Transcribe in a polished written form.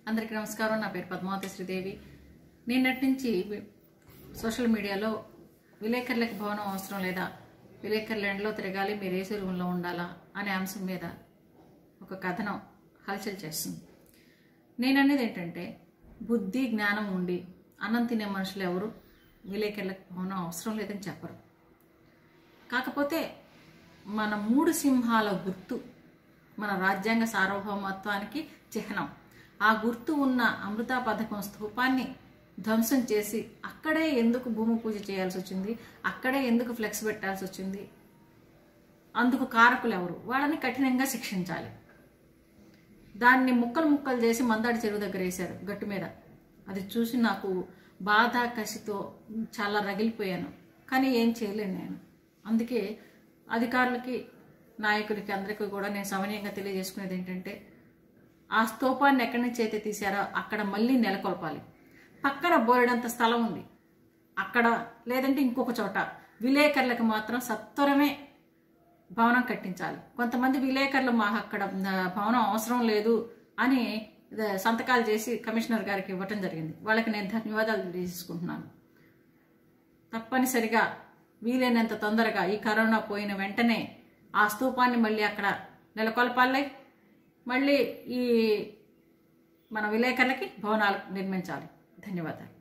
అందరికీ నమస్కారం. నా పేరు పద్మావతి శ్రీదేవి. నిన్నటి నుంచి సోషల్ మీడియాలో విలేకరులకు భవనం అవసరం లేదా, విలేకరుల ఎండలో తిరగాలి, మీరు ఏసీ రూమ్లో ఉండాలా అనే అంశం మీద ఒక కథనం హల్చల్ చేస్తుంది. నేను అనేది ఏంటంటే, బుద్ధి జ్ఞానం ఉండి అన్నం తినే మనుషులు ఎవరు విలేకరులకు భవనం అవసరం లేదని చెప్పరు. కాకపోతే మన మూడు సింహాల గుర్తు మన రాజ్యాంగ సార్వభౌమత్వానికి చిహ్నం. ఆ గుర్తు ఉన్న అమృత పథకం స్థూపాన్ని ధ్వంసం చేసి అక్కడే ఎందుకు భూమి పూజ చేయాల్సి వచ్చింది, అక్కడే ఎందుకు ఫ్లెక్స్ పెట్టాల్సి వచ్చింది, అందుకు కారకులు ఎవరు, వాళ్ళని కఠినంగా శిక్షించాలి. దాన్ని ముక్కలు ముక్కలు చేసి మందాడి చెరువు దగ్గర వేశారు గట్టు మీద. అది చూసి నాకు బాధ కసితో చాలా రగిలిపోయాను. కానీ ఏం చేయలేను నేను. అందుకే అధికారులకి, నాయకులకి, అందరికీ కూడా నేను సమన్వయంగా తెలియజేసుకునేది ఏంటంటే, ఆ స్తూపాన్ని ఎక్కడి నుంచి అయితే తీశారో అక్కడ మళ్ళీ నెలకొల్పాలి. పక్కన బోరెడంత స్థలం ఉంది, అక్కడ లేదంటే ఇంకొక చోట విలేకరులకు మాత్రం సత్వరమే భవనం కట్టించాలి. కొంతమంది విలేకరులు మాకు అక్కడ భవనం అవసరం లేదు అని సంతకాలు చేసి కమిషనర్ గారికి ఇవ్వటం జరిగింది. వాళ్ళకి నేను ధన్యవాదాలు తెలియజేసుకుంటున్నాను. తప్పనిసరిగా వీలైనంత తొందరగా ఈ కరోనా పోయిన వెంటనే ఆ స్తూపాన్ని మళ్ళీ అక్కడ నెలకొల్పాలి. మళ్ళీ ఈ మన విలేకరులకి భవనాలు నిర్మించాలి. ధన్యవాదాలు.